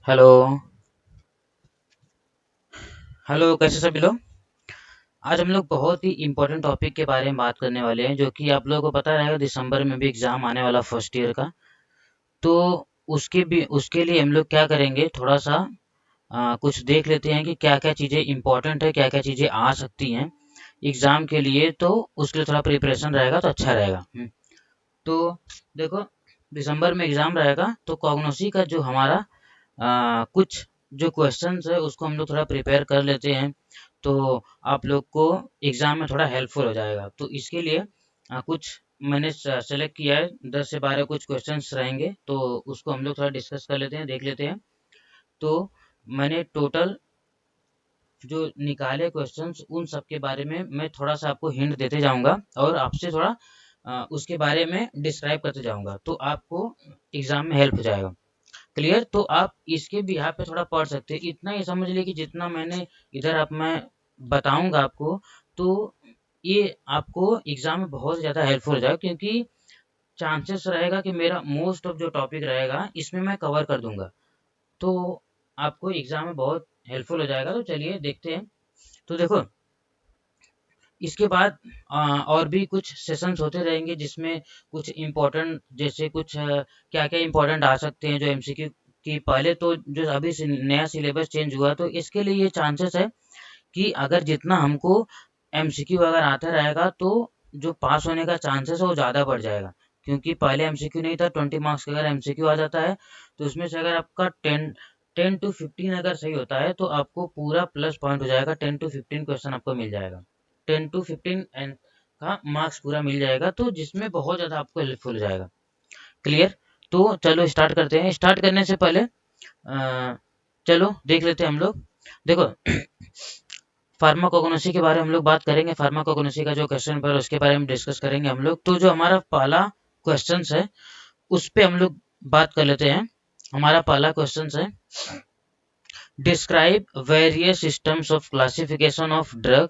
Hello. Hello, कैसे सभी लोग। आज हम लोग बहुत ही इम्पोर्टेंट टॉपिक के बारे में बात करने वाले हैं, जो कि आप लोगों को पता रहेगा दिसंबर में भी एग्जाम आने वाला फर्स्ट ईयर का। तो उसके लिए हम लोग क्या करेंगे, थोड़ा सा कुछ देख लेते हैं कि क्या क्या चीज़ें इम्पोर्टेंट है, क्या क्या चीज़ें आ सकती हैं एग्जाम के लिए। तो उसके लिए थोड़ा प्रिपरेशन रहेगा तो अच्छा रहेगा। तो देखो, दिसंबर में एग्जाम रहेगा तो कॉग्नोसी का जो हमारा कुछ जो क्वेश्चंस है उसको हम लोग थोड़ा प्रिपेयर कर लेते हैं, तो आप लोग को एग्जाम में थोड़ा हेल्पफुल हो जाएगा। तो इसके लिए कुछ मैंने सेलेक्ट किया है, 10 से 12 कुछ क्वेश्चंस रहेंगे, तो उसको हम लोग थोड़ा डिस्कस कर लेते हैं, देख लेते हैं। तो मैंने टोटल जो निकाले क्वेश्चंस उन सब के बारे में मैं थोड़ा सा आपको हिंट देते जाऊंगा और आपसे थोड़ा उसके बारे में डिस्क्राइब करते जाऊंगा, तो आपको एग्जाम में हेल्प हो जाएगा। क्लियर। तो आप इसके भी यहाँ पे थोड़ा पढ़ सकते हैं, इतना ही समझ लीजिए कि जितना मैंने इधर आप मैं बताऊंगा आपको, तो ये आपको एग्जाम में बहुत ज़्यादा हेल्पफुल हो जाएगा, क्योंकि चांसेस रहेगा कि मेरा मोस्ट ऑफ जो टॉपिक रहेगा इसमें मैं कवर कर दूंगा, तो आपको एग्जाम में बहुत हेल्पफुल हो जाएगा। तो चलिए देखते हैं। तो देखो, इसके बाद और भी कुछ सेशंस होते रहेंगे जिसमें कुछ इम्पोर्टेंट, जैसे कुछ क्या क्या इम्पोर्टेंट आ सकते हैं जो एमसीक्यू की। पहले तो जो अभी से नया सिलेबस चेंज हुआ, तो इसके लिए ये चांसेस है कि अगर जितना हमको एमसीक्यू अगर आता रहेगा, तो जो पास होने का चांसेस है वो ज़्यादा बढ़ जाएगा। क्योंकि पहले एमसीक्यू नहीं था, 20 मार्क्स का अगर एमसीक्यू आ जाता है, तो उसमें से अगर आपका 10 to 15 अगर सही होता है, तो आपको पूरा प्लस पॉइंट हो जाएगा, 10 to 15 क्वेश्चन आपको मिल जाएगा, 10 to 15 एंड का मार्क्स पूरा मिल जाएगा, तो जिसमें बहुत ज़्यादा आपको हेल्पफुल हो जाएगा। क्लियर। तो चलो स्टार्ट करते हैं। स्टार्ट करने से पहले चलो देख लेते हैं हम लोग। देखो, फार्माकोग्नोसी के बारे में हम लोग बात करेंगे। फार्माकोग्नोसी का जो क्वेश्चन पेपर उसके बारे में डिस्कस करेंगे हम लोग। तो जो हमारा पहला क्वेश्चन है उस पे हम लोग बात कर लेते हैं। हमारा पहला क्वेश्चन है, describe various systems of classification of drug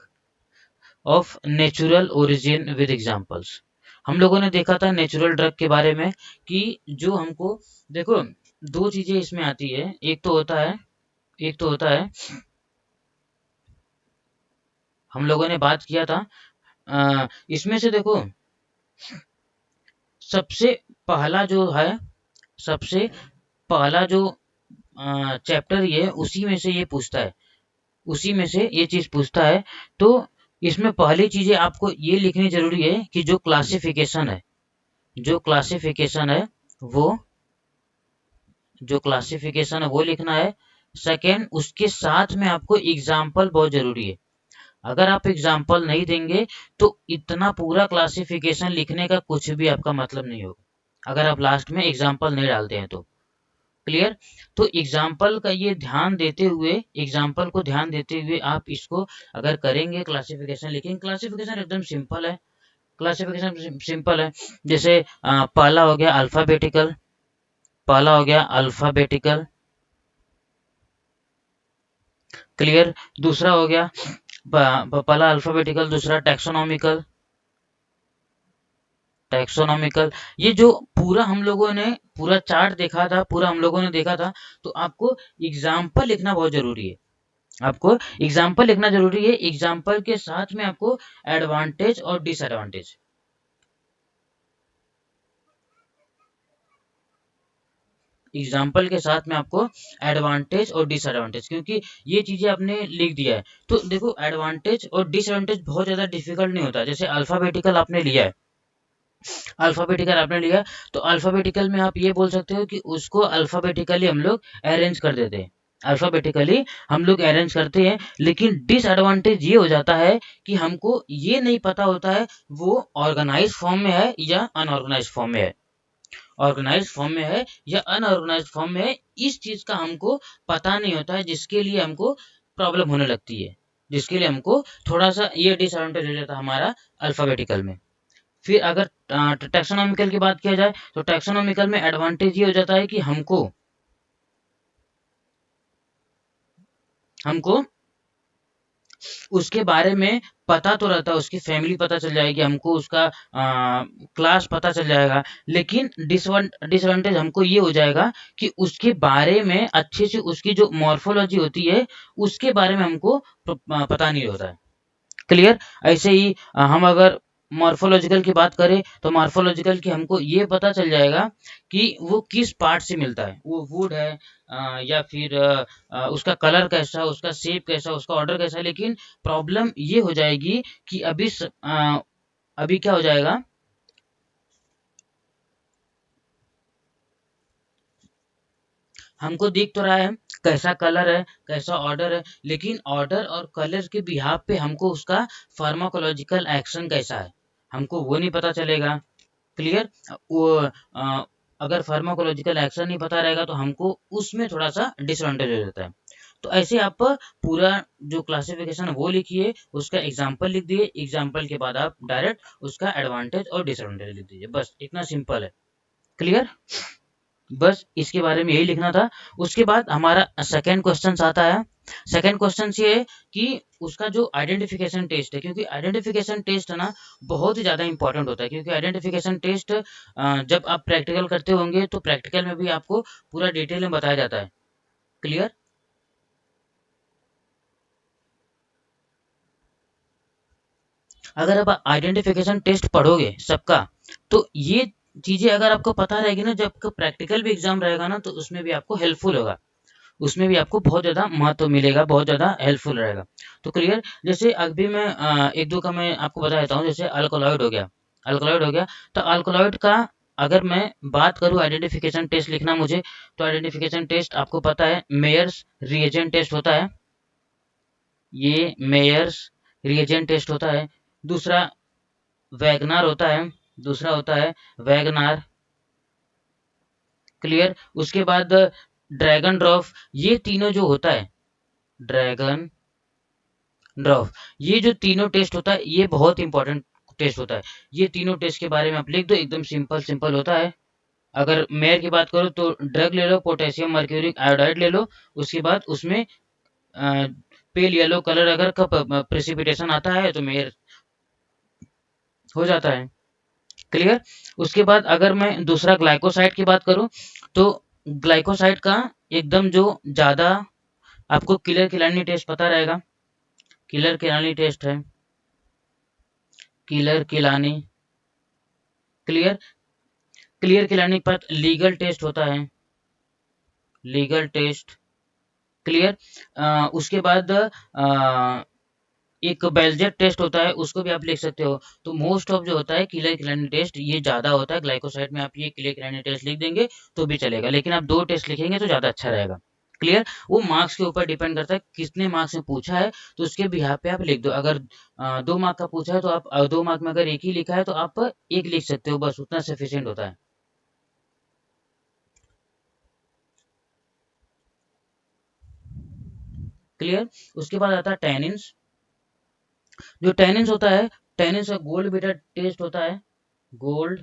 of natural origin with examples. हम लोगों ने देखा था नेचुरल ड्रग के बारे में कि जो हमको, देखो, दो चीजें इसमें आती है। एक तो होता है हम लोगों ने बात किया था इसमें से देखो, सबसे पहला जो है, सबसे पहला जो चैप्टर ये है, उसी में से ये पूछता है, उसी में से ये चीज पूछता है। तो इसमें पहली चीजें आपको ये लिखनी जरूरी है कि जो क्लासिफिकेशन है, जो क्लासिफिकेशन है वो जो क्लासिफिकेशन है वो लिखना है। सेकेंड, उसके साथ में आपको एग्जाम्पल बहुत जरूरी है। अगर आप एग्जाम्पल नहीं देंगे, तो इतना पूरा क्लासिफिकेशन लिखने का कुछ भी आपका मतलब नहीं होगा, अगर आप लास्ट में एग्जाम्पल नहीं डालते हैं तो। क्लियर। तो एग्जाम्पल का ये ध्यान देते हुए, एग्जाम्पल को ध्यान देते हुए आप इसको अगर करेंगे, क्लासिफिकेशन लिखेंगे। क्लासिफिकेशन एकदम सिंपल है, क्लासिफिकेशन सिंपल है। जैसे पहला हो गया अल्फाबेटिकल, पहला हो गया अल्फाबेटिकल। क्लियर। दूसरा हो गया पहला अल्फाबेटिकल, दूसरा टैक्सोनॉमिकल, टैक्सोनॉमिकल। ये जो पूरा हम लोगों ने पूरा चार्ट देखा था, पूरा हम लोगों ने देखा था, तो आपको एग्जाम्पल लिखना बहुत जरूरी है। आपको एग्जाम्पल लिखना जरूरी है। एग्जाम्पल के साथ में आपको एडवांटेज और डिसएडवांटेज, एग्जाम्पल के साथ में आपको एडवांटेज और डिसएडवांटेज, क्योंकि ये चीजें आपने लिख दिया है। तो देखो, एडवांटेज और डिसएडवांटेज बहुत ज्यादा डिफिकल्ट नहीं होता। जैसे अल्फाबेटिकल आपने लिया है, अल्फाबेटिकल आपने लिया, तो अल्फाबेटिकल में आप ये बोल सकते हो कि उसको अल्फाबेटिकली हम लोग अरेंज कर देते हैं, अल्फाबेटिकली हम लोग अरेंज करते हैं। लेकिन डिसएडवांटेज ये हो जाता है कि हमको ये नहीं पता होता है वो ऑर्गेनाइज फॉर्म में है या अनऑर्गेनाइज फॉर्म में है, ऑर्गेनाइज फॉर्म में है या अनऑर्गेनाइज फॉर्म में है। इस चीज का हमको पता नहीं होता है, जिसके लिए हमको प्रॉब्लम होने लगती है, जिसके लिए हमको थोड़ा सा ये डिसएडवांटेज हो जाता है हमारा अल्फाबेटिकल में। फिर अगर टैक्सोनॉमिकल की बात किया जाए, तो टैक्सोनॉमिकल में एडवांटेज ये हो जाता है कि हमको हमको उसके बारे में पता तो रहता है, उसकी फैमिली पता चल जाएगी हमको, उसका क्लास पता चल जाएगा, लेकिन डिसएडवांटेज हमको ये हो जाएगा कि उसके बारे में अच्छे से, उसकी जो मॉर्फोलॉजी होती है उसके बारे में हमको पता नहीं होता है। क्लियर? ऐसे ही हम अगर मॉर्फोलॉजिकल की बात करें तो मॉर्फोलॉजिकल की हमको ये पता चल जाएगा कि वो किस पार्ट से मिलता है, वो वुड है या फिर उसका कलर कैसा, उसका शेप कैसा, उसका ऑर्डर कैसा। लेकिन प्रॉब्लम ये हो जाएगी कि अभी क्या हो जाएगा, हमको दिख तो रहा है कैसा कलर है, कैसा ऑर्डर है, लेकिन ऑर्डर और कलर के बिहाफ पे हमको उसका फार्माकोलॉजिकल एक्शन कैसा है, हमको वो नहीं पता चलेगा। क्लियर? वो अगर फार्माकोलॉजिकल एक्शन नहीं पता रहेगा तो हमको उसमें थोड़ा सा डिसएडवांटेज हो जाता है। तो ऐसे आप पूरा जो क्लासिफिकेशन है वो लिखिए, उसका एग्जाम्पल लिख दिए, एग्जाम्पल के बाद आप डायरेक्ट उसका एडवांटेज और डिसएडवांटेज लिख दीजिए, बस इतना सिंपल है। क्लियर? बस इसके बारे में यही लिखना था। उसके बाद हमारा सेकंड क्वेश्चन आता है। सेकंड क्वेश्चन ये है कि उसका जो आइडेंटिफिकेशन टेस्ट है, क्योंकि आइडेंटिफिकेशन टेस्ट है ना बहुत ही ज़्यादा इंपॉर्टेंट होता है, क्योंकि आइडेंटिफिकेशन टेस्ट जब आप प्रैक्टिकल करते होंगे तो प्रैक्टिकल में भी आपको पूरा डिटेल में बताया जाता है। क्लियर? अगर आप आइडेंटिफिकेशन टेस्ट पढ़ोगे सबका, तो ये चीज़ें अगर आपको पता रहेगी ना, जब प्रैक्टिकल भी एग्जाम रहेगा ना तो उसमें भी आपको हेल्पफुल होगा, उसमें भी आपको बहुत ज़्यादा महत्व मिलेगा, बहुत ज़्यादा हेल्पफुल रहेगा। तो क्लियर? जैसे अभी मैं एक दो का मैं आपको बता देता हूँ। जैसे अल्कोलॉइड हो गया, अल्कोलॉइड हो गया, तो अल्कोलॉइड का अगर मैं बात करूँ, आइडेंटिफिकेशन टेस्ट लिखना मुझे, तो आइडेंटिफिकेशन टेस्ट आपको पता है मेयर्स रिएजेंट टेस्ट होता है, ये मेयर्स रिएजेंट टेस्ट होता है। दूसरा वैगनार होता है, दूसरा होता है वैगनार। क्लियर? उसके बाद ड्रैगन ड्रॉफ, ये तीनों जो होता है, ड्रैगन ड्रॉफ, ये जो तीनों टेस्ट होता है ये बहुत इंपॉर्टेंट टेस्ट होता है। ये तीनों टेस्ट के बारे में आप लिख दो, एकदम सिंपल सिंपल होता है। अगर मेयर की बात करो तो ड्रग ले लो, पोटेशियम मर्क्यूरिक आयोडाइड ले लो, उसके बाद उसमें पेल येलो कलर अगर का प्रेसिपिटेशन आता है तो मेयर हो जाता है। क्लियर? उसके बाद अगर मैं दूसरा ग्लाइकोसाइड की बात करूं, तो ग्लाइकोसाइड का एकदम जो ज़्यादा आपको किलर किलानी टेस्ट पता रहेगा, किलर किलानी टेस्ट है, किलर किलानी। क्लियर? क्लियर किलानी के बाद लीगल टेस्ट होता है, लीगल टेस्ट। क्लियर? उसके बाद एक बेल्जेट टेस्ट होता है, उसको भी आप लिख सकते हो। तो मोस्ट ऑफ जो होता है किलर किलानी टेस्ट ये ज़्यादा होता है ग्लाइकोसाइड में, आप ये किलर किलानी टेस्ट लिख देंगे तो भी चलेगा, लेकिन आप दो टेस्ट लिखेंगे तो ज़्यादा अच्छा रहेगा। क्लियर? वो मार्क्स के ऊपर डिपेंड करता है कितने मार्क्स में पूछा है, तो उसके बिहाफ पे आप लिख दो। अगर 2 मार्क का पूछा है तो आप 2 मार्क में अगर एक ही लिखा है तो आप एक लिख सकते हो, बस उतना सफिशियंट होता है। क्लियर? उसके बाद आता है टेनिन्स। जो टेनिन्स होता है, टेनिन्स का गोल्ड बीटर टेस्ट होता है, गोल्ड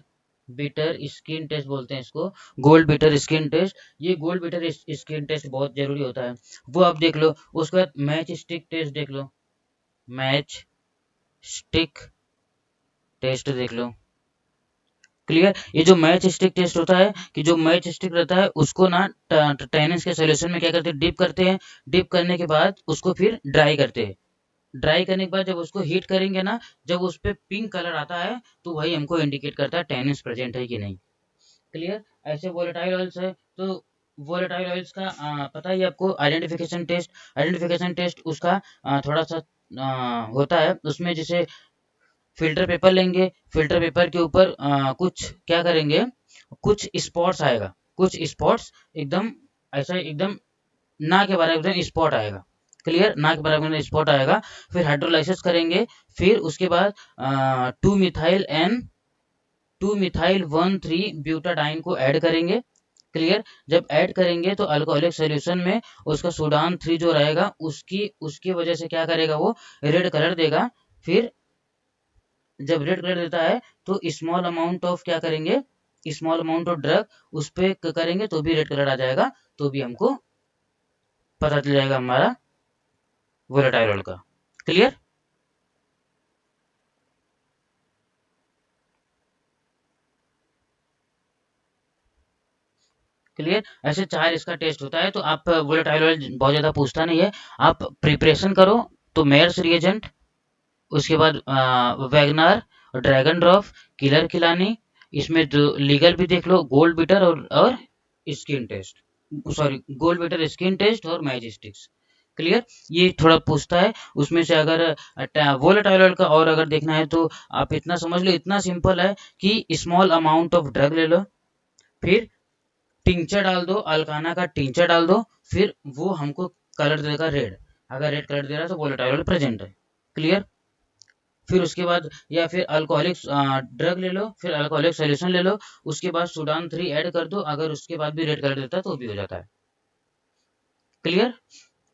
बीटर स्किन टेस्ट बोलते हैं इसको, गोल्ड बीटर स्किन टेस्ट। ये गोल्ड बीटर स्किन टेस्ट बहुत जरूरी होता है, वो आप देख लो। उसके बाद मैच स्टिक टेस्ट देख लो, मैच स्टिक टेस्ट देख लो। क्लियर? ये जो मैच स्टिक टेस्ट होता है, कि जो मैच स्टिक रहता है उसको ना टेनिस के सॉल्यूशन में क्या करते हैं, डिप करते हैं, डिप करने के बाद उसको फिर ड्राई करते हैं, ड्राई करने के बाद जब उसको हीट करेंगे ना, जब उस पे पिंक कलर आता है तो वही हमको इंडिकेट करता है टेनिस प्रेजेंट है कि नहीं। क्लियर? ऐसे वोलेटाइल ऑयल्स है, तो वोलेटाइल ऑयल्स का पता ही है आपको। आइडेंटिफिकेशन टेस्ट, आइडेंटिफिकेशन टेस्ट उसका थोड़ा सा होता है उसमें, जैसे फ़िल्टर पेपर लेंगे, फ़िल्टर पेपर के ऊपर कुछ क्या करेंगे, कुछ स्पॉट्स आएगा, कुछ स्पॉट्स एकदम ऐसा एकदम ना के बराबर एकदम स्पॉट आएगा। क्लियर? ना के बराबर में स्पॉट आएगा। फिर हाइड्रोलाइसिस करेंगे, फिर उसके बाद 2 मिथाइल 1,3 ब्यूटाडाइन को ऐड करेंगे। क्लियर? जब ऐड करेंगे तो अल्कोहलिक सॉल्यूशन में उसका सूडान 3 जो रहेगा उसकी उसकी वजह से क्या करेगा, वो रेड कलर देगा। फिर जब रेड कलर देता है तो स्मॉल अमाउंट ऑफ क्या करेंगे, स्मॉल अमाउंट ऑफ ड्रग उस पे करेंगे तो भी रेड कलर आ जाएगा, तो भी हमको पता चल जाएगा हमारा वोलेटाइल ऑयल का। क्लियर? क्लियर? ऐसे 4 इसका टेस्ट होता है। तो आप वोलेटाइल ऑयल बहुत ज़्यादा पूछता नहीं है। आप प्रिपरेशन करो तो मेयर्स रिएजेंट, उसके बाद Wagner, Dragendorff, Keller Kiliani, इसमें जो लीगल भी देख लो, गोल्ड बीटर और skin test, sorry gold beater skin test और मैजिस्टिक्स। क्लियर? ये थोड़ा पूछता है। उसमें से अगर वोलेटाइल ऑयल का और अगर देखना है तो आप इतना समझ लो, इतना सिंपल है कि स्मॉल अमाउंट ऑफ ड्रग ले लो, फिर टिंचर डाल दो, अल्काना का टिंचर डाल दो, फिर वो हमको कलर देगा रेड। अगर रेड कलर दे रहा है तो वोलेटाइल ऑयल प्रेजेंट है। क्लियर? फिर उसके बाद या फिर अल्कोहलिक ड्रग ले लो, फिर अल्कोहलिक सोल्यूशन ले लो, उसके बाद सुडान 3 ऐड कर दो, अगर उसके बाद भी रेड कलर देता है तो भी हो जाता है। क्लियर?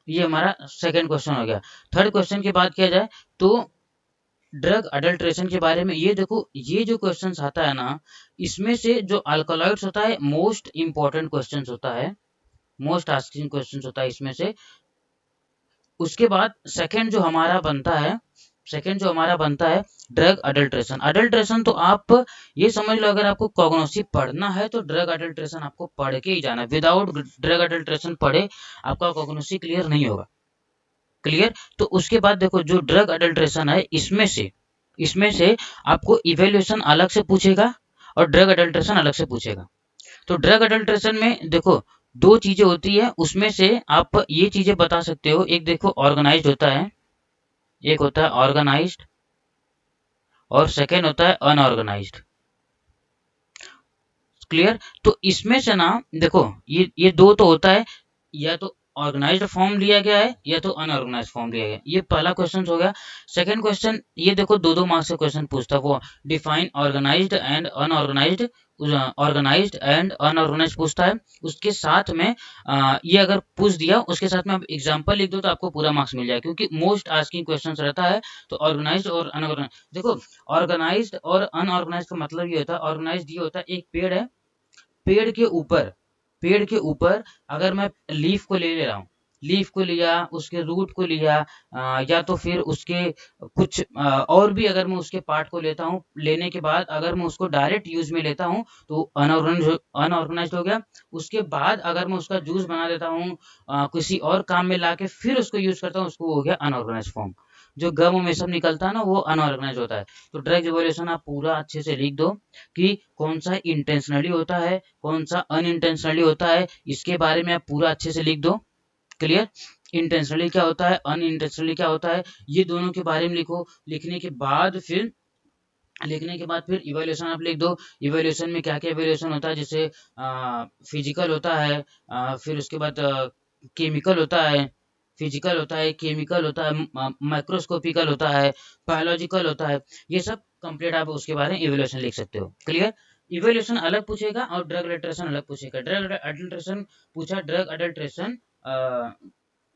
ये हमारा सेकंड क्वेश्चन हो गया। थर्ड क्वेश्चन की बात किया जाए तो ड्रग अडल्ट्रेशन के बारे में, ये देखो ये जो क्वेश्चन आता है ना, इसमें से जो अल्कोलॉइड्स होता है मोस्ट इंपॉर्टेंट क्वेश्चन होता है, मोस्ट आस्किंग क्वेश्चन होता है इसमें से। उसके बाद सेकंड जो हमारा बनता है, सेकंड जो हमारा बनता है ड्रग अडल्ट्रेशन। अडल्ट्रेशन तो आप ये समझ लो, अगर आपको कॉग्नोसी पढ़ना है तो ड्रग अडल्ट्रेशन आपको पढ़ के ही जाना है। विदाउट ड्रग अडल्ट्रेशन पढ़े आपका कॉग्नोसी क्लियर नहीं होगा। क्लियर? तो उसके बाद देखो जो ड्रग अडल्ट्रेशन है, इसमें से आपको इवेल्युएशन अलग से पूछेगा और ड्रग अडल्ट्रेशन अलग से पूछेगा। तो ड्रग अडल्ट्रेशन में देखो दो चीजें होती है, उसमें से आप ये चीजें बता सकते हो। एक देखो ऑर्गेनाइज्ड होता है, एक होता है ऑर्गेनाइज्ड, और सेकेंड होता है अनऑर्गेनाइज्ड। क्लियर? तो इसमें से ना देखो ये दो तो होता है, या तो ऑर्गेनाइज्ड फॉर्म लिया गया है या तो अनऑर्गेनाइज्ड फॉर्म लिया गया है। ये पहला क्वेश्चन हो गया। सेकंड क्वेश्चन ये देखो दो दो मार्क्स से क्वेश्चन पूछता है, वो define organised and unorganised, organised and unorganised पूछता है। उसके साथ में ये अगर पूछ दिया, उसके साथ में आप एग्जांपल लिख दो तो आपको पूरा मार्क्स मिल जाएगा, क्योंकि मोस्ट आस्किंग क्वेश्चन रहता है। तो ऑर्गेनाइज्ड और अनऑर्गेनाइज्ड देखो, ऑर्गेनाइज्ड और अनऑर्गेनाइज्ड का मतलब ये होता है, ऑर्गेनाइज्ड ये होता है एक पेड़ है, पेड़ के ऊपर, पेड़ के ऊपर अगर मैं लीफ को ले ले रहा हूँ, लीफ को लिया, उसके रूट को लिया, या तो फिर उसके कुछ और भी अगर मैं उसके पार्ट को लेता हूँ, लेने के बाद अगर मैं उसको डायरेक्ट यूज में लेता हूँ तो अनऑर्गेनाइज्ड हो गया। उसके बाद अगर मैं उसका जूस बना देता हूँ, किसी और काम में लाके फिर उसको यूज करता हूँ, उसको हो गया अनऑर्गेनाइज्ड फॉर्म। जो गम में सब निकलता है ना, वो अनऑर्गेनाइज होता है। तो ड्रग इवोल्यूशन आप पूरा अच्छे से लिख दो कि कौन सा इंटेंशनली होता है, कौन सा अनइंटेंशनली होता है, इसके बारे में आप पूरा अच्छे से लिख दो। क्लियर? इंटेंशनली क्या होता है, अनइंटेंशनली क्या होता है, ये दोनों के बारे में लिखो। लिखने के बाद फिर इवोल्यूशन आप लिख दो। इवोल्यूशन में क्या क्या इवोल्यूशन होता है, जैसे फिजिकल होता है, फिर उसके बाद केमिकल होता है, फिजिकल होता है, केमिकल होता है, माइक्रोस्कोपिकल होता है, बायोलॉजिकल होता है। ये सब कंप्लीट आप उसके बारे में इवोल्यूशन लिख सकते हो। क्लियर? इवोल्यूशन अलग पूछेगा और ड्रग अडल्ट्रेशन अलग पूछेगा। ड्रग अडल्ट्रेशन पूछा, ड्रग अडल्ट्रेशन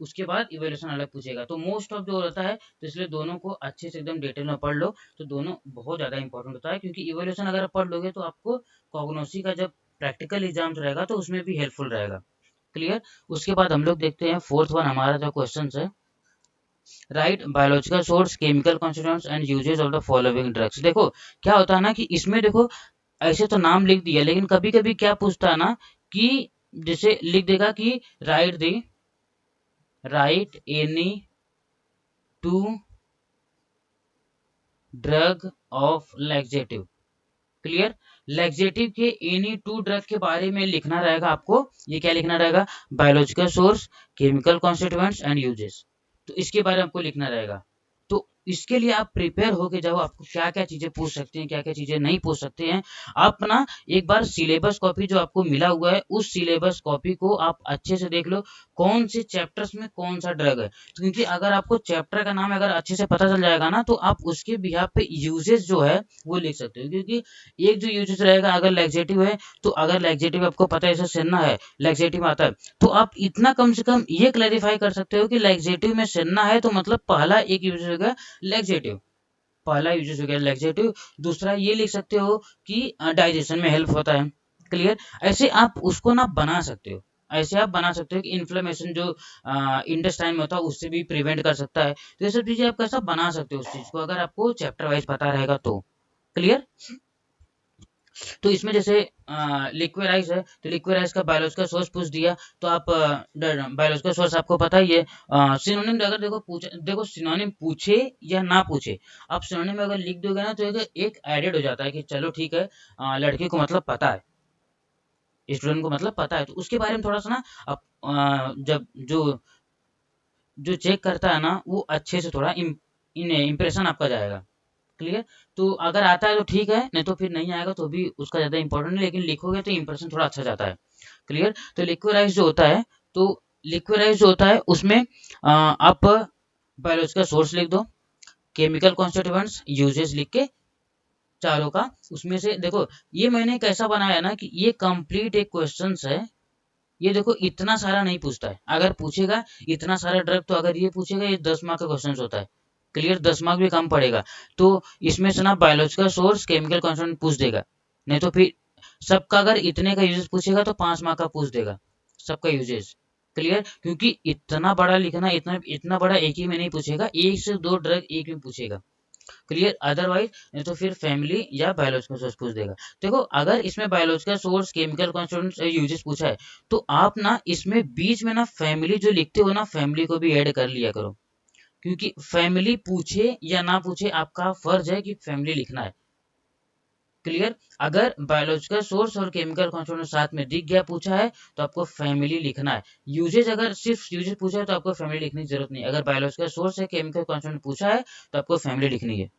उसके बाद इवोल्यूशन अलग पूछेगा। तो मोस्ट ऑफ जो रहता है, तो इसलिए दोनों को अच्छे से एकदम डिटेल में पढ़ लो। तो दोनों बहुत ज़्यादा इंपॉर्टेंट होता है, क्योंकि इवोल्यूशन अगर आप पढ़ लोगे तो आपको कॉग्नोसी का जब प्रैक्टिकल एग्जाम रहेगा तो उसमें भी हेल्पफुल रहेगा। क्लियर? उसके बाद हम लोग देखते हैं फोर्थ वन हमारा जो क्वेश्चन है, right biological source, chemical constituents and uses of the following drugs. देखो क्या होता है ना कि इसमें देखो ऐसे तो नाम लिख दिया, लेकिन कभी कभी क्या पूछता है ना कि जैसे लिख देगा कि right any two drug of laxative. Clear? Laxative के एनी टू ड्रग के बारे में लिखना रहेगा आपको। ये क्या लिखना रहेगा, biological source, chemical constituents and uses. तो इसके बारे में आपको लिखना रहेगा। तो इसके लिए आप प्रिपेयर होके जाओ, आपको क्या क्या चीजें पूछ सकते हैं, क्या क्या चीजें नहीं पूछ सकते हैं। आप ना एक बार सिलेबस कॉपी जो आपको मिला हुआ है, उस सिलेबस कॉपी को आप अच्छे से देख लो, कौन से चैप्टर्स में कौन सा ड्रग है। तो क्योंकि अगर आपको चैप्टर का नाम अगर अच्छे से पता चल जाएगा ना, तो आप उसके बिहाफ पे यूजेस जो है वो लिख सकते हो। क्योंकि एक जो यूजेस रहेगा, अगर लैक्सेटिव है तो अगर लैक्सेटिव आपको पता है जैसे सेन्ना है लैक्सेटिव आता है, तो आप इतना कम से कम ये क्लैरिफाई कर सकते हो कि लैक्सेटिव में सेन्ना है तो मतलब पहला एक यूजेस होगा लैक्सेटिव, पहला यूजेस हो गया लैक्सेटिव। दूसरा ये लिख सकते हो कि डाइजेशन में हेल्प होता है। क्लियर? ऐसे आप उसको ना बना सकते हो। ऐसे आप बना सकते हो कि इन्फ्लेमेशन जो इंटेस्टाइन में होता है उससे भी प्रिवेंट कर सकता है। तो ये सब चीजें आप कैसा बना सकते हो उस चीज को, अगर आपको चैप्टर वाइज पता रहेगा तो। क्लियर। तो इसमें जैसे लिक्विड है, तो लिक्विड का बायोलॉजिकल सोर्स पूछ दिया, तो आप बायोलॉजिकल सोर्स आपको पता ही है। सिनोनिम अगर देखो सिनोनिम पूछे या ना पूछे, आप सिनोनिम अगर लिख दोगे ना तो एक एडेड हो जाता है कि चलो ठीक है, लड़की को मतलब पता है, स्टूडेंट को मतलब पता है, तो उसके बारे में थोड़ा सा ना आप जब जो जो चेक करता है ना वो अच्छे से थोड़ा इम्प्रेशन आपका जाएगा। क्लियर। तो अगर आता है तो ठीक है, नहीं तो फिर नहीं आएगा तो भी उसका ज़्यादा इंपॉर्टेंट नहीं, लेकिन लिखोगे तो इंप्रेशन थोड़ा अच्छा जाता है। क्लियर। तो लिक्विडाइज जो होता है, तो लिक्विडाइज जो होता है उसमें आप बायोलॉजिकल सोर्स लिख दो, केमिकल कॉन्स्टिट्यूएंट्स, यूजेस लिख के चारों का, उसमें से देखो ये मैंने कैसा बनाया ना कि ये कंप्लीट एक क्वेश्चन है। ये देखो इतना सारा नहीं पूछता है, अगर पूछेगा इतना सारा ड्रग तो अगर ये पूछेगा ये 10 मार्क का क्वेश्चन होता है। क्लियर। 10 मार्क भी कम पड़ेगा। तो इसमें से ना बायोलॉजिकल सोर्स केमिकल कॉन्स्टिट्यूएंट पूछ देगा, नहीं तो फिर सबका अगर इतने का यूजेस पूछेगा तो 5 मार्क का पूछ देगा, सबका यूजेस। क्लियर। क्योंकि इतना बड़ा लिखना, इतना इतना बड़ा एक ही में नहीं पूछेगा, एक से दो ड्रग एक में पूछेगा। क्लियर। अदरवाइज नहीं तो फिर फैमिली या बायोलॉजिकल सोर्स पूछ देगा। देखो अगर इसमें biological source chemical constituents uses पूछा है, तो आप ना इसमें बीच में ना फैमिली जो लिखते हो ना, फैमिली को भी ऐड कर लिया करो, क्योंकि फैमिली पूछे या ना पूछे आपका फर्ज है कि फैमिली लिखना है। क्लियर। अगर बायोलॉजिकल सोर्स और केमिकल कॉन्स्टिट्यूएंट साथ में दिख गया पूछा है तो आपको फैमिली लिखना है। यूजेज अगर सिर्फ यूजेज पूछा है तो आपको फैमिली लिखने की जरूरत नहीं है, अगर बायोलॉजिकल सोर्स है केमिकल कॉन्स्टिट्यूएंट पूछा है तो आपको फैमिली लिखनी है।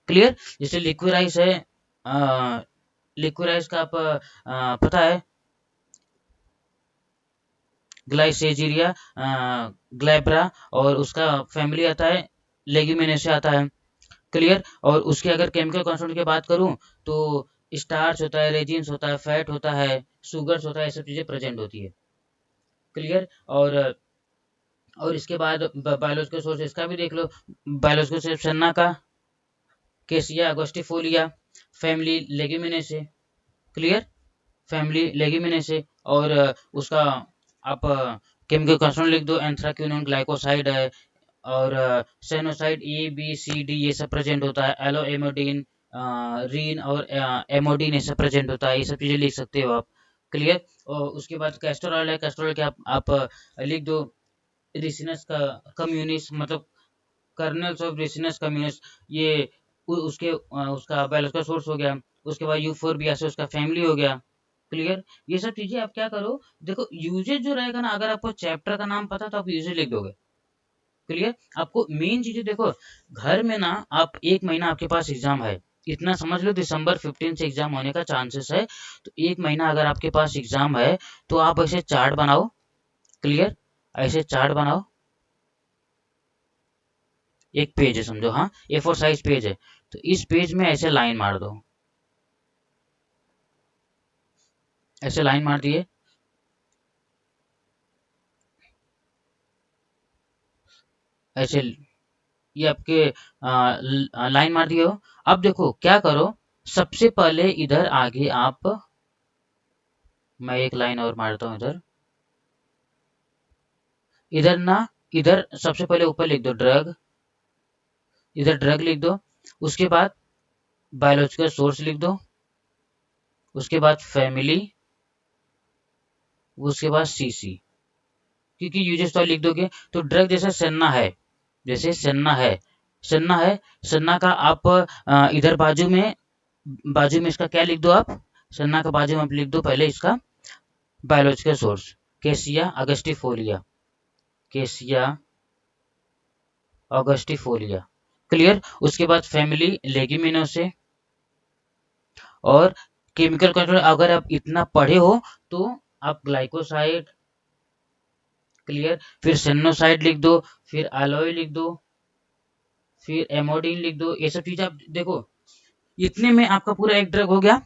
क्लियर। जैसे लिक्विड है, लिक्विड का आप पता है, ग्लाइसेजिरिया, ग्लैब्रा, और उसका फैमिली आता है लेग्यूमिनेसे आता है। क्लियर। और उसके अगर केमिकल कॉन्स्टिट्यूएंट की बात करूं तो स्टार्च होता है, रेजिन्स होता है, फैट होता है, सुगर्स होता है, ये सब चीजें प्रेजेंट होती है। क्लियर। और इसके बाद बायोलॉजिकल सोर्स इसका भी देख लो, बायोलॉजिकल सोर्स सन्ना का केसिया अगोस्टिफोलिया, फैमिली लेग्यूमिनेसे। क्लियर। फैमिली लेग्यूमिनेसे। और उसका आप केमिकल कंपाउंड लिख दो, एंथ्राक्विनोन ग्लाइकोसाइड है, और सेनोसाइड ए बी सी डी ये सब प्रेजेंट होता है, एलो एमोडीन, रीन और एमोडीन ये सब प्रेजेंट होता है, ये सब चीजें लिख सकते हो आप। क्लियर। और उसके बाद कैस्टर ऑयल है, कैस्टर ऑयल के आप लिख दो रिसिनस का कम्युनिस, मतलब कर्नल्स ऑफ रेसिनस कम्युनिस, ये उसका बायोलॉजिकल सोर्स हो गया। उसके बाद यूफोरबिया से उसका फैमिली हो गया। क्लियर। ये सब चीजें आप क्या करो, देखो यूजेज जो रहेगा ना, अगर आपको चैप्टर का नाम पता तो आप यूजेज लिख दोगे। क्लियर। आपको मेन चीजें देखो, घर में ना आप 1 महीना आपके पास एग्जाम है, इतना समझ लो दिसंबर 15 से एग्जाम होने का चांसेस है। तो 1 महीना अगर आपके पास एग्जाम है तो आप ऐसे चार्ट बनाओ। क्लियर। ऐसे चार्ट बनाओ, एक पेज है समझो, हाँ A4 साइज पेज है, तो इस पेज में ऐसे लाइन मार दो, ऐसे लाइन मार दिए, ऐसे ये आपके लाइन मार दिए हो। अब देखो क्या करो, सबसे पहले इधर आगे आप, मैं एक लाइन और मारता हूँ इधर, इधर ना, इधर सबसे पहले ऊपर लिख दो ड्रग, इधर ड्रग लिख दो, उसके बाद बायोलॉजिकल सोर्स लिख दो, उसके बाद फैमिली, उसके बाद सीसी, क्योंकि यूजेस तो लिख दोगे। तो ड्रग जैसे सन्ना है, जैसे सन्ना है, सन्ना है, सन्ना का आप इधर बाजू में इसका क्या लिख दो आप, सन्ना का बाजू में आप लिख दो पहले इसका बायोलॉजिकल सोर्स, केसिया अगस्टिफोलिया, केसिया ऑगस्टिफोलिया। क्लियर। उसके बाद फैमिली लेगिमिनोसे, और केमिकल कंट्रोल अगर आप इतना पढ़े हो तो आप ग्लाइकोसाइड। क्लियर। फिर सेनोसाइड लिख दो, फिर एलोय लिख दो, फिर एमोडिन लिख दो, ये सब चीज आप देखो, इतने में आपका पूरा एक ड्रग हो गया।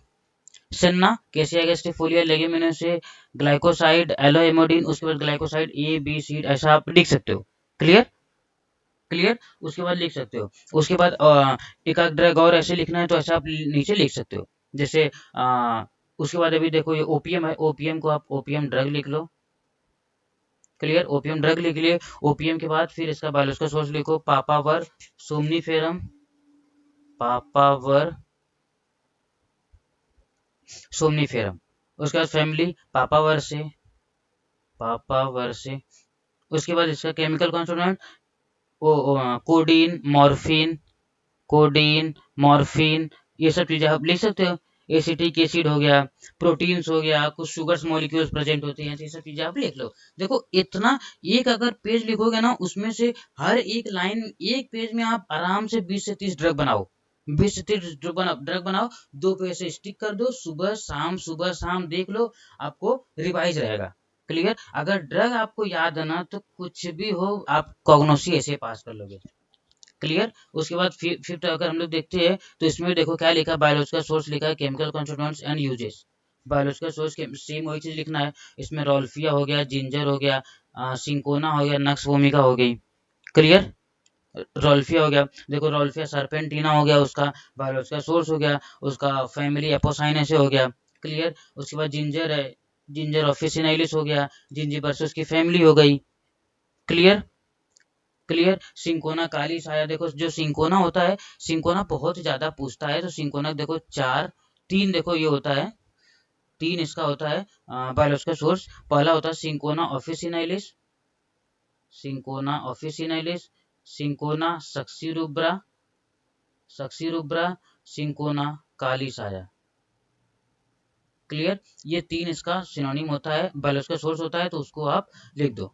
सेन्ना, केसिया एगस्टिफोलिया, लेगिमिनोसे, ग्लाइकोसाइड, एलो एमोडिन, उसके बाद ग्लाइकोसाइड ए बी सी ऐसा आप लिख सकते हो। क्लियर। क्लियर। उसके बाद लिख सकते हो, उसके बाद एक आध ड्रग और ऐसे लिखना है तो ऐसा आप नीचे लिख सकते हो, जैसे उसके बाद अभी देखो ये ओपीएम है, ओपीएम को आप ओपीएम ड्रग लिख लो। क्लियर, ओपीएम ड्रग लिख लिए। ओपीएम के बाद फिर इसका बायोलॉजिकल सोर्स लिखो, पापावर सोमनीफेरम, पापावर सोमनीफेरम। उसके बाद फैमिली पापावर से, पापावर से। उसके बाद इसका chemical constituent codeine, morphine, codeine, morphine, ये सब चीजें आप लिख सकते हो। एसिटिक एसिड हो गया, प्रोटीन्स हो गया, कुछ शुगर्स मॉलिक्यूल्स प्रेजेंट होते हैं, ये सब चीजें आप लिख लो। देखो इतना, एक अगर पेज लिखोगे ना, उसमें से हर एक लाइन, एक पेज में आप आराम से 20 से 30 ड्रग बनाओ, 20 से 30 ड्रग बनाओ, 2 पेज से स्टिक कर दो, सुबह शाम देख लो, आपको रिवाइज रहेगा। क्लियर, अगर ड्रग आपको याद है ना, तो कुछ भी हो आप कॉग्नोसी ऐसे पास कर लोगे। क्लियर, उसके बाद फिफ्थ अगर हम लोग देखते हैं, तो इसमें देखो क्या लिखा है, बायोलॉजिकल सोर्स लिखा है, chemical constituents and uses. Biological source के सेम वही चीज लिखना है। इसमें रोल्फिया हो गया, जिंजर हो गया, सिंकोना हो गया, नक्स वोमिका हो गई। क्लियर, रोल्फिया हो गया, देखो रोल्फिया सरपेंटिना हो गया, उसका बायोलॉजिकल सोर्स हो गया, उसका फैमिली एपोसाइनेसे हो गया। क्लियर, उसके बाद जिंजर है, जिंजर ऑफिसिनाइलिस हो गया, जिंजीबरस उसकी फैमिली हो गई। क्लियर, क्लियर, सिंकोना काली साया, देखो जो सिंकोना होता है, सिंकोना बहुत ही ज्यादा पूछता है, तो सिंकोना देखो चार, तीन देखो ये होता है, तीन इसका होता है बायोलॉजिकल सोर्स। पहला होता है सिंकोना ऑफिसिनाइलिस, सिंकोना ऑफिसिनाइलिस, सिंकोना सक्सीरुब्रा, सक्सीरुब्रा, सिंकोना काली साया। क्लियर, ये तीन इसका सिनोनिम होता है, बायोलॉजिकल सोर्स होता है, तो उसको आप लिख दो।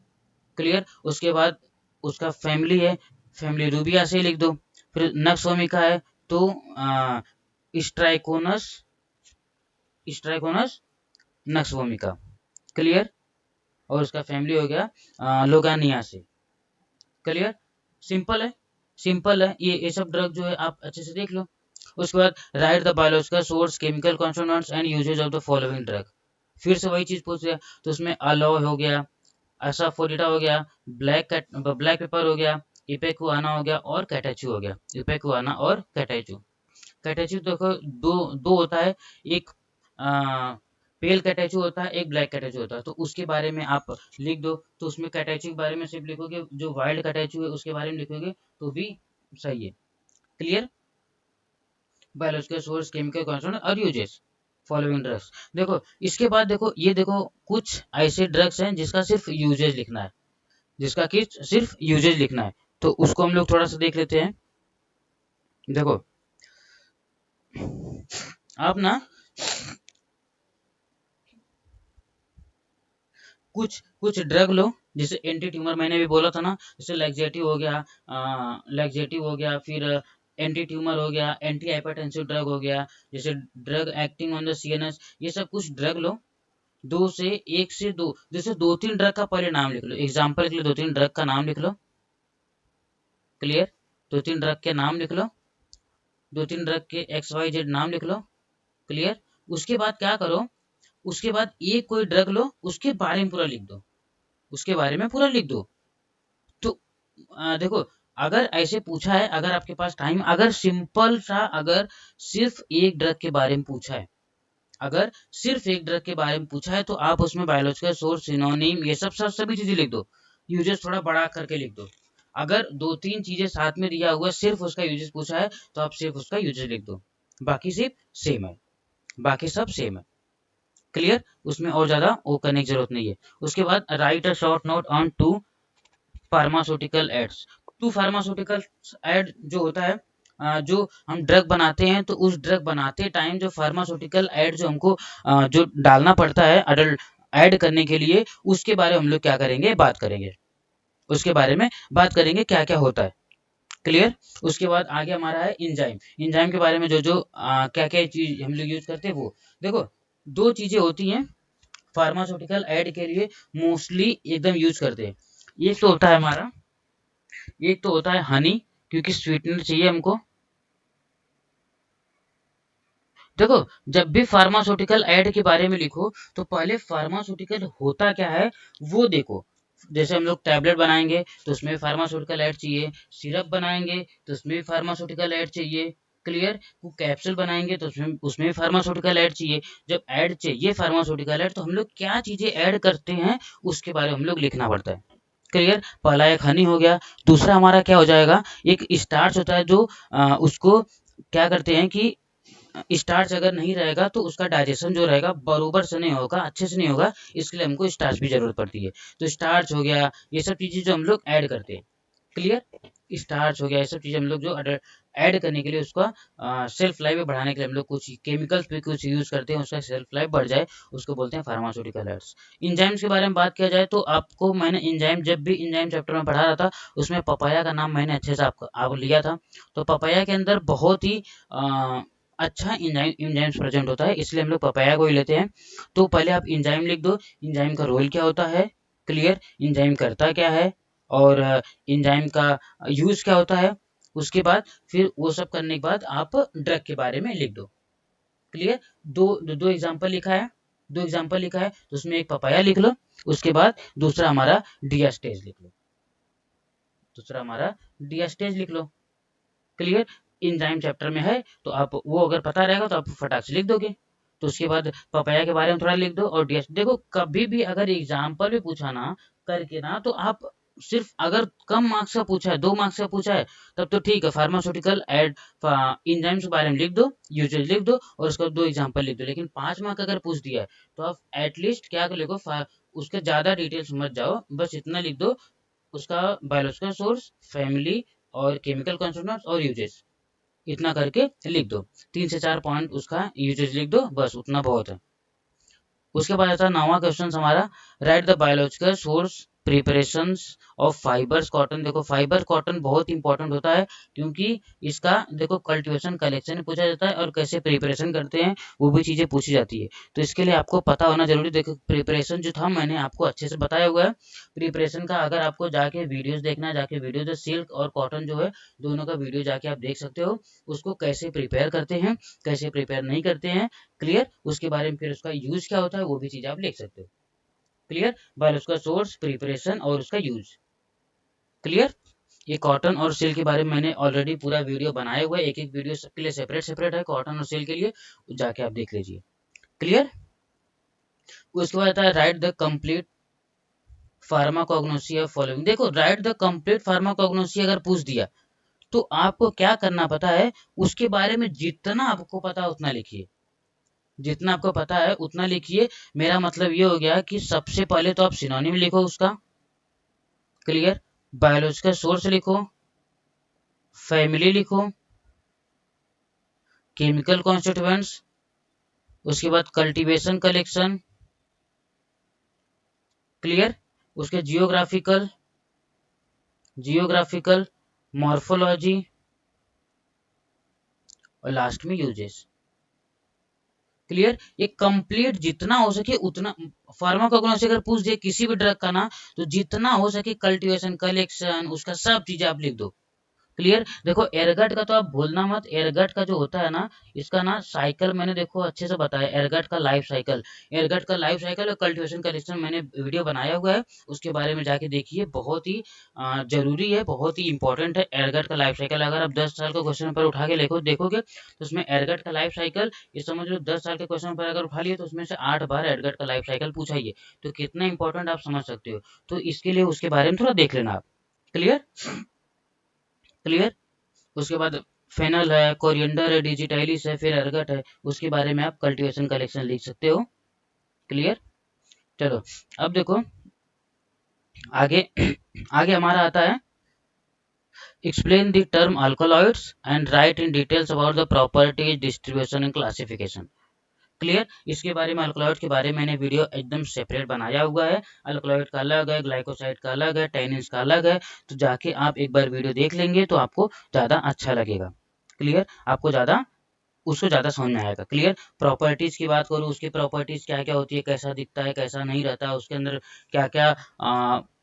क्लियर, उसके बाद उसका फैमिली है, फैमिली रूबिया से लिख दो। फिर नक्स वोमिका है, तो स्ट्राइकोनस, स्ट्राइकोनस नक्स वोमिका। क्लियर, और उसका फैमिली हो गया लोगानिया से। क्लियर, सिंपल है, सिंपल है, ये सब ड्रग जो है आप अच्छे से देख लो। उसके बाद write the biological source, chemical constituents and uses of the following drug. फिर से वही चीज पूछ लिया, तो उसमें अलोय हो गया, असाफोटिडा हो गया, ब्लैक पेपर हो गया, इपेकुआना हो गया, और कैटेचू हो गया। इपेकुआना और कैटेचू, कैटेचू देखो दो दो होता है, एक पेल कैटेचू होता है, एक ब्लैक कैटेचू होता है, तो उसके बारे में आप लिख दो। तो उसमें कैटेचू के बारे में सिर्फ लिखोगे, जो वाइल्ड कैटेचू है उसके बारे में लिखोगे तो भी सही है। Clear, biological source, chemical constituent और यूजेस फॉलोइंग ड्रग्स। देखो इसके बाद देखो, ये देखो कुछ ऐसे ड्रग्स हैं जिसका सिर्फ यूजेज लिखना है, जिसका कि सिर्फ यूजेज लिखना है, तो उसको हम लोग थोड़ा सा देख लेते हैं। देखो आप ना कुछ कुछ ड्रग लो, जैसे एंटी ट्यूमर मैंने भी बोला था ना, जैसे लैक्सेटिव हो गया, लैक्सेटिव हो गया, फिर एंटी ट्यूमर हो गया, एंटी हाइपरटेंसिव ड्रग हो गया, जैसे drug acting on the CNS, ये सब कुछ ड्रग लो। दो से एक से दो, जैसे दो तीन ड्रग का पहले नाम लिख लो, एग्जाम्पल के लिए दो तीन ड्रग का नाम लिख लो। क्लियर, दो तीन ड्रग के नाम लिख लो, दो तीन ड्रग के एक्स वाई जेड नाम लिख लो। क्लियर, उसके बाद क्या करो, उसके बाद एक कोई ड्रग लो, उसके बारे में पूरा लिख दो, उसके बारे में पूरा लिख दो। तो देखो, अगर ऐसे पूछा है, अगर आपके पास टाइम, अगर सिंपल सा, अगर सिर्फ एक ड्रग के बारे में पूछा है, अगर सिर्फ एक ड्रग के बारे में पूछा है, तो आप उसमें बायोलॉजिकल सोर्स, सिनोनिम, ये सब सभी चीजें लिख दो, यूजेस थोड़ा बड़ा करके लिख दो। अगर दो तीन चीजें साथ में दिया हुआ है, सिर्फ उसका यूजेस पूछा है, तो आप सिर्फ उसका यूजेस लिख दो, बाकी सिर्फ सेम है, बाकी सब सेम है। क्लियर, उसमें और ज्यादा वो करने की जरूरत नहीं है। उसके बाद write a short note on two pharmaceutical aids. Two pharmaceutical aid जो होता है, जो हम ड्रग बनाते हैं, तो उस ड्रग बनाते टाइम जो फार्मास्यूटिकल एड जो हमको जो डालना पड़ता है अडल्ट ऐड करने के लिए, उसके बारे में हम लोग क्या करेंगे, बात करेंगे, उसके बारे में बात करेंगे क्या क्या होता है। क्लियर, उसके बाद आगे हमारा है इंजाइम। इंजाइम के बारे में जो जो क्या क्या चीज हम लोग यूज करते हैं वो देखो, दो चीजें होती हैं फार्मास्यूटिकल एड के लिए, मोस्टली एकदम यूज करते हैं। एक तो होता है हमारा, एक तो होता है हनी, क्योंकि स्वीटनर चाहिए हमको। देखो, जब भी फार्मास्यूटिकल एड के बारे में लिखो, तो पहले फार्मास्यूटिकल होता क्या है वो देखो। जैसे हम लोग टैबलेट बनाएंगे, तो उसमें फार्मास्यूटिकल एड चाहिए, सिरप बनाएंगे तो उसमें भी फार्मास्यूटिकल एड चाहिए। क्लियर। वो कैप्सूल बनाएंगे तो उसमें उसमें भी फार्मास्यूटिकल ऐड चाहिए। जब ऐड चाहिए फार्मास्यूटिकल ऐड, तो हम लोग क्या चीजें ऐड करते हैं उसके बारे में हम लोग लिखना पड़ता है। क्लियर। पहला एक हनी हो गया। दूसरा हमारा क्या हो जाएगा, एक स्टार्च होता है जो उसको क्या करते हैं कि स्टार्च अगर नहीं रहेगा तो उसका डाइजेशन जो रहेगा बरोबर से नहीं होगा, अच्छे से नहीं होगा, इसके लिए हमको स्टार्च की जरूरत पड़ती है। तो स्टार्च हो गया, ये सब चीजें जो हम लोग ऐड करते हैं। क्लियर। स्टार्च हो गया, ये सब चीजें हम लोग जो ऐड करने के लिए उसका शेल्फ लाइफ बढ़ाने के लिए हम लोग कुछ केमिकल्स पे कुछ यूज करते हैं, उसका शेल्फ लाइफ बढ़ जाए, उसको बोलते हैं फार्मास्यूटिकल एड्स। इंजाइम्स के बारे में बात किया जाए तो आपको मैंने इंजाइम, जब भी इंजाइम चैप्टर में पढ़ा रहा था उसमें पपाया का नाम मैंने अच्छे से आप लिया था। तो पपाया के अंदर बहुत ही अच्छा इंजाइम्स प्रेजेंट होता है, इसलिए हम लोग पपाया को ही लेते हैं। तो पहले आप इंजाइम लिख दो, इंजाइम का रोल क्या होता है। क्लियर। इंजाइम करता क्या है, और इंजाइम का यूज क्या होता है। उसके बाद फिर वो सब करने के बाद आप ड्रग के बारे में लिख दो। क्लियर। दो एग्जांपल लिखा है, दो एग्जांपल लिखा है तो उसमें एक पपाया लिख लो, उसके बाद दूसरा हमारा डियास्टेज लिख लो, दूसरा हमारा डियास्टेज लिख लो। क्लियर। इंजाइम चैप्टर में है तो आप वो अगर पता रहेगा तो आप फटाक से लिख दोगे। तो उसके बाद पपाया के बारे में थोड़ा लिख दो, और डियास्टेज देखो कभी भी अगर एग्जाम्पल भी पूछा ना करके ना, तो आप सिर्फ अगर कम मार्क्स का पूछा है, 2 मार्क्स का पूछा है, तब तो ठीक है, फार्मास्यूटिकल एड इंजाइम्स के बारे में लिख दो, यूजेज लिख दो, और उसका 2 एग्जाम्पल लिख दो। लेकिन 5 मार्क अगर पूछ दिया है तो आप एटलीस्ट क्या कर लिखो, उसके ज्यादा डिटेल्स मत जाओ, बस इतना लिख दो, उसका बायोलॉजिकल सोर्स, फैमिली, और केमिकल कंस्टिट्यूएंट्स और यूजेस, इतना करके लिख दो। 3 से 4 पॉइंट उसका यूजेज लिख दो, बस उतना बहुत है। उसके बाद आता है 9वां क्वेश्चन हमारा, right the biological source preparations of fibres cotton. देखो फाइबर कॉटन बहुत इंपॉर्टेंट होता है, क्योंकि इसका देखो कल्टीवेशन कलेक्शन पूछा जाता है, और कैसे प्रिपरेशन करते हैं वो भी चीजें पूछी जाती है। तो इसके लिए आपको पता होना जरूरी। देखो प्रिपरेशन जो था मैंने आपको अच्छे से बताया हुआ है। प्रिपरेशन का अगर आपको जाके वीडियोस देखना है, जाके वीडियो जो सिल्क और कॉटन जो है दोनों का वीडियो जाके आप देख सकते हो, उसको कैसे प्रिपेयर करते हैं, कैसे प्रिपेयर नहीं करते हैं। क्लियर। उसके बारे में फिर उसका यूज क्या होता है वो भी चीज आप लिख सकते हो। क्लियर। बायोलॉजिकल सोर्स, प्रिपरेशन और उसका यूज। क्लियर। ये कॉटन और सिल्क के बारे में मैंने ऑलरेडी पूरा वीडियो बनाया हुआ है, एक एक वीडियो सबके लिए सेपरेट सेपरेट है, कॉटन और सिल्क के लिए, जाके आप देख लीजिए। क्लियर। उसके बाद आता है right the complete pharmacognosy of following. देखो राइट द कंप्लीट फार्माकोग्नोसी अगर पूछ दिया तो आपको क्या करना पता है, उसके बारे में जितना आपको पता है उतना लिखिए, जितना आपको पता है उतना लिखिए। मेरा मतलब ये हो गया कि सबसे पहले तो आप सिनोनिम लिखो उसका। क्लियर। बायोलॉजिकल सोर्स लिखो, फैमिली लिखो, केमिकल कॉन्स्टिट्यूएंट्स, उसके बाद कल्टीवेशन कलेक्शन। क्लियर। उसके जियोग्राफिकल, जियोग्राफिकल, मॉर्फोलॉजी, और लास्ट में यूजेस। क्लियर। ये कंप्लीट जितना हो सके उतना, फार्माकोग्नोसी अगर पूछ दे किसी भी ड्रग का ना, तो जितना हो सके कल्टीवेशन कलेक्शन उसका सब चीजें आप लिख दो। क्लियर। देखो एयरगट का तो आप भूलना मत, एयरगट का जो होता है ना, इसका ना साइकिल मैंने देखो अच्छे से बताया, एयरगट का लाइफ साइकिल, एयरगट का लाइफ साइकिल और कल्टीवेशन कलेक्शन मैंने वीडियो बनाया हुआ है, उसके बारे में जाके देखिए, बहुत ही जरूरी है, बहुत ही इंपॉर्टेंट है एयरगट का लाइफ साइकिल। अगर आप 10 साल का क्वेश्चन पेपर उठा के देखोगे तो उसमें एयरगट का लाइफ साइकिल, ये समझ लो 10 साल के क्वेश्चन पेपर अगर उठा लिए तो उसमें से 8 बार एयरगट का लाइफ साइकिल पूछा ही है, तो कितना इंपॉर्टेंट आप समझ सकते हो। तो इसके लिए उसके बारे में थोड़ा देख लेना आप। क्लियर। क्लियर। उसके बाद फेनल है, कोरिएंडर है, डिजिटाइलिस है, फिर अर्गट है, उसके बारे में आप कल्टीवेशन कलेक्शन लिख सकते हो। क्लियर। चलो अब देखो आगे आगे हमारा आता है, explain the term alkaloids and right in details about the properties, distribution and classification. Clear. इसके बारे में अल्कोलॉइड के बारे में मैंने वीडियो एकदम सेपरेट बनाया हुआ है, अल्कोलॉइड का अलग है, ग्लाइकोसाइड का अलग है, टैनिन्स का अलग है, तो जाके आप एक बार वीडियो देख लेंगे तो आपको ज़्यादा अच्छा लगेगा। क्लियर। आपको ज़्यादा उसको ज़्यादा समझ में आएगा। क्लियर। प्रॉपर्टीज की बात करूँ, उसकी प्रॉपर्टीज क्या क्या होती है, कैसा दिखता है, कैसा नहीं रहता है, उसके अंदर क्या क्या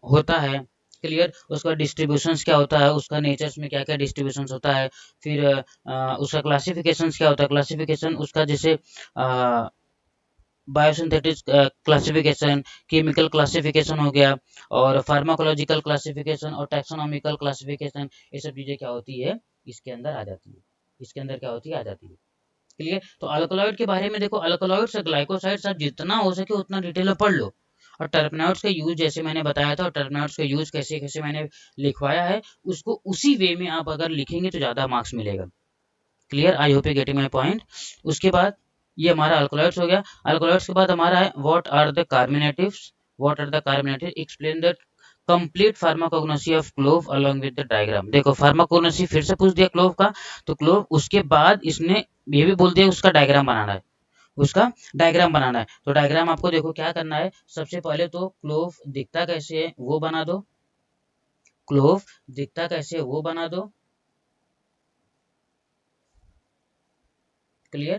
होता है। क्लियर। उसका डिस्ट्रीब्यूशंस क्या होता है, उसका नेचर्स में क्या क्या डिस्ट्रीब्यूशंस होता है, फिर उसका क्लासिफिकेशंस क्या होता है, क्लासिफिकेशन उसका जैसे बायोसिंथेटिक क्लासिफिकेशन, केमिकल क्लासिफिकेशन हो गया, और फार्माकोलॉजिकल क्लासिफिकेशन और टैक्सोनॉमिकल क्लासिफिकेशन, ये सब चीज़ें क्या होती है इसके अंदर आ जाती है। इसके अंदर क्या होती है, आ जाती है। क्लियर। तो अल्कलॉइड के बारे में देखो, अल्कलॉइड्स और ग्लाइकोसाइड्स आप जितना हो सके उतना डिटेल में पढ़ लो। और टर्पनॉइड्स का यूज जैसे मैंने बताया था, और टर्पनॉइड्स का यूज कैसे कैसे मैंने लिखवाया है, उसको उसी वे में आप अगर लिखेंगे तो ज़्यादा मार्क्स मिलेगा। Clear, I hope you getting my point. उसके बाद ये हमारा अल्कलॉइड्स हो गया। अल्कलॉइड्स के बाद हमारा है what are the carminatives. What are the carminative, explain the complete pharmacognosy of clove along with the diagram. देखो फार्माकोग्नोसी फिर से पूछ दिया क्लोव का, तो क्लोव उसके बाद इसने ये भी बोल दिया उसका डायग्राम बनाना है, उसका डायग्राम बनाना है। तो डायग्राम आपको देखो क्या करना है, सबसे पहले तो क्लोव दिखता कैसे है वो बना दो, क्लोव दिखता कैसे है वो बना दो। क्लियर,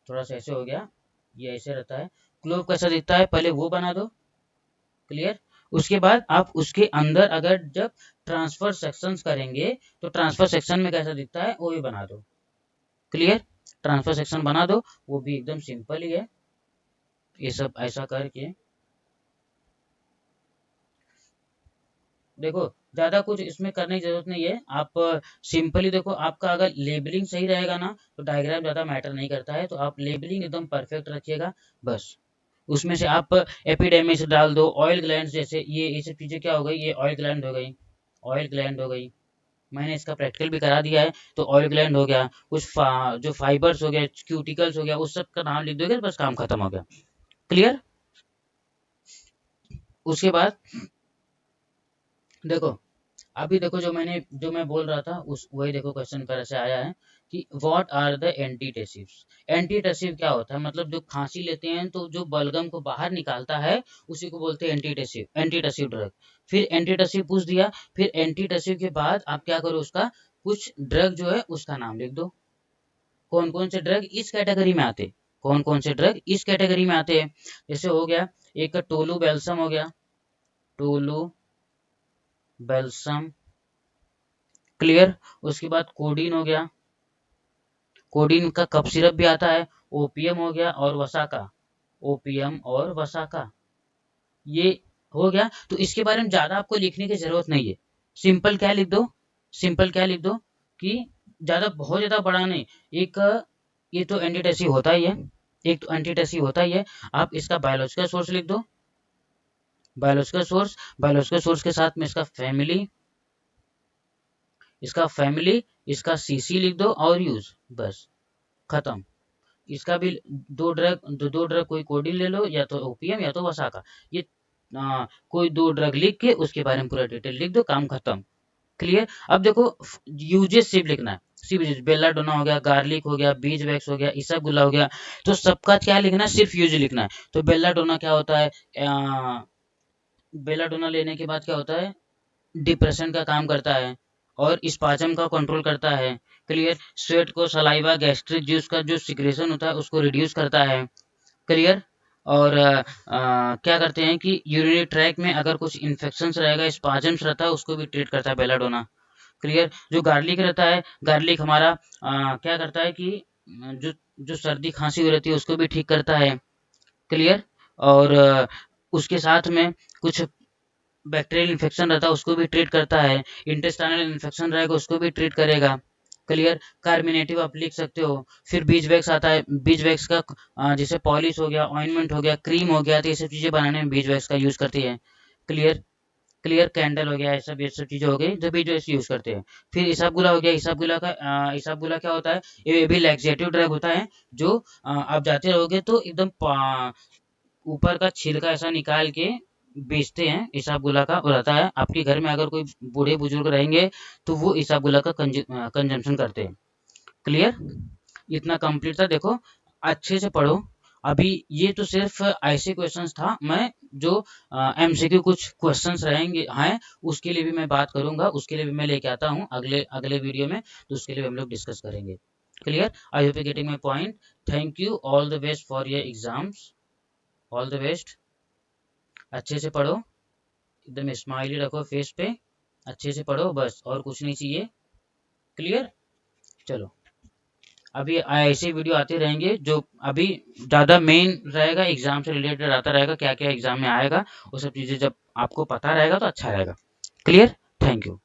थोड़ा सा ऐसे हो गया, ये ऐसे रहता है। क्लोव कैसा दिखता है पहले वो बना दो। क्लियर। उसके बाद आप उसके अंदर अगर जब ट्रांसफर सेक्शंस करेंगे तो ट्रांसफर सेक्शन में कैसा दिखता है वो भी बना दो। क्लियर, ट्रांसफर सेक्शन बना दो, वो भी एकदम सिंपल ही है। ये सब ऐसा करके देखो, ज्यादा कुछ इसमें करने की जरूरत नहीं है। आप सिंपली देखो, आपका अगर लेबलिंग सही रहेगा ना तो डायग्राम ज्यादा मैटर नहीं करता है, तो आप लेबलिंग एकदम परफेक्ट रखिएगा बस। उसमें से आप एपिडेमिक्स डाल दो, ऑयल ग्लैंड, जैसे ये सब चीजें क्या हो गई, ये ऑयल ग्लैंड हो गई, ऑयल ग्लैंड हो गई। मैंने इसका प्रैक्टिकल भी करा दिया है। तो ऑयल ग्लैंड हो गया, कुछ जो फाइबर्स हो गया, क्यूटिकल्स हो गया, उस सब का नाम लिख दोगे बस काम खत्म हो गया। क्लियर। उसके बाद देखो, अभी देखो जो मैं बोल रहा था उस वही देखो क्वेश्चन पर ऐसे आया है कि व्हाट आर द एंटीटेसिव्स। एंटीटेसिव क्या होता है, मतलब जो खांसी लेते हैं तो जो बलगम को बाहर निकालता है उसी को बोलते हैं एंटीटेसिव, एंटीटेसिव ड्रग। फिर एंटीटेसिव पूछ दिया, फिर एंटीटेसिव के बाद आप क्या करो, उसका कुछ ड्रग जो है उसका नाम लिख दो। कौन कौन से ड्रग इस कैटेगरी में आते, कौन कौन से ड्रग इस कैटेगरी में आते हैं। जैसे हो गया एक टोलू बेल्सम हो गया, टोलू बेल्सम। क्लियर। उसके बाद कोडीन हो गया, कोडीन का कफ सिरप भी आता है। ओपीएम हो गया और वसाका, ओपीएम और वसाका, ये हो गया। तो इसके बारे में ज्यादा आपको लिखने की जरूरत नहीं है। सिंपल क्या लिख दो, सिंपल क्या लिख दो कि ज्यादा बहुत ज्यादा बड़ा नहीं। एक ये तो एंटीटेसिव होता ही है, एक तो एंटीटेसिव होता ही है। आप इसका बायोलॉजिकल सोर्स लिख दो, बायोलॉजिकल सोर्स, बायोलॉजिकल सोर्स के साथ में इसका फैमिली, इसका फैमिली, इसका सीसी लिख दो और यूज, बस खत्म। इसका भी दो ड्रग कोई कोडिन ले लो, या तो ओपीएम या तो वसाका। ये कोई दो ड्रग लिख के उसके बारे में पूरा डिटेल लिख दो, काम खत्म। क्लियर। अब देखो यूजेस सिर्फ लिखना है, सिर्फ यूजेस, बेलाडोना हो गया, गार्लिक हो गया, बीज वैक्स हो गया, इसबगोला हो गया, तो सबका क्या लिखना है, सिर्फ यूज लिखना है। तो बेलाडोना क्या होता है, बेलाडोना लेने के बाद क्या होता है, डिप्रेशन का काम करता है और स्पाजम का कंट्रोल करता है। क्लियर। स्वेट को, सलाइवा, गैस्ट्रिक जूस का जो सिक्रेशन होता है उसको रिड्यूस करता है। क्लियर। और क्या करते हैं कि यूरिनरी ट्रैक में अगर कुछ इन्फेक्शन रहेगा, स्पाजम्स रहता है, उसको भी ट्रीट करता है बेलाडोना। क्लियर। जो गार्लिक रहता है, गार्लिक हमारा क्या करता है कि जो जो सर्दी खांसी हो रहती है उसको भी ठीक करता है। क्लियर। और उसके साथ में कुछ बैक्टीरियल इन्फेक्शन रहता है उसको भी ट्रीट करता है, इंटेस्टाइनल इन्फेक्शन रहेगा उसको भी ट्रीट करेगा। क्लियर। कार्मिनेटिव आप लिख सकते हो। फिर बीज वैक्स आता है, बीज वैक्स का जैसे पॉलिश हो गया, ऑइंटमेंट हो गया, क्रीम हो गया, तो ये सब चीजें बनाने में बीज वैक्स का यूज करती है। क्लियर। क्लियर, कैंडल हो गया, ये सब चीजें हो गई जो बीज वैक्स यूज करते हैं। फिर इसाबगुला हो गया, इसाबगुला क्या होता है, ये भी लैक्सेटिव ड्रग होता है, जो आप जाते रहोगे तो एकदम ऊपर का छिलका ऐसा निकाल के बेचते हैं। इसाबगुला का वो रहता है, आपके घर में अगर कोई बूढ़े बुजुर्ग रहेंगे तो वो इसाबगुला का कंजम्पशन करते हैं। क्लियर, इतना कंप्लीट था। देखो अच्छे से पढ़ो। अभी ये तो सिर्फ ऐसे क्वेश्चंस था, मैं जो एमसीक्यू कुछ क्वेश्चंस रहेंगे हैं उसके लिए भी मैं बात करूंगा, उसके लिए भी मैं लेके आता हूँ अगले अगले वीडियो में, तो उसके लिए हम लोग डिस्कस करेंगे। Clear, I hope you getting my point. Thank you, all the best for your exams, all the best. अच्छे से पढ़ो, एकदम स्माइली रखो फेस पे, अच्छे से पढ़ो बस, और कुछ नहीं चाहिए। क्लियर। चलो, अभी ऐसे वीडियो आते रहेंगे जो अभी ज़्यादा मेन रहेगा, एग्जाम से रिलेटेड आता रहेगा, क्या क्या एग्जाम में आएगा वो सब चीज़ें जब आपको पता रहेगा तो अच्छा रहेगा। क्लियर। Thank you.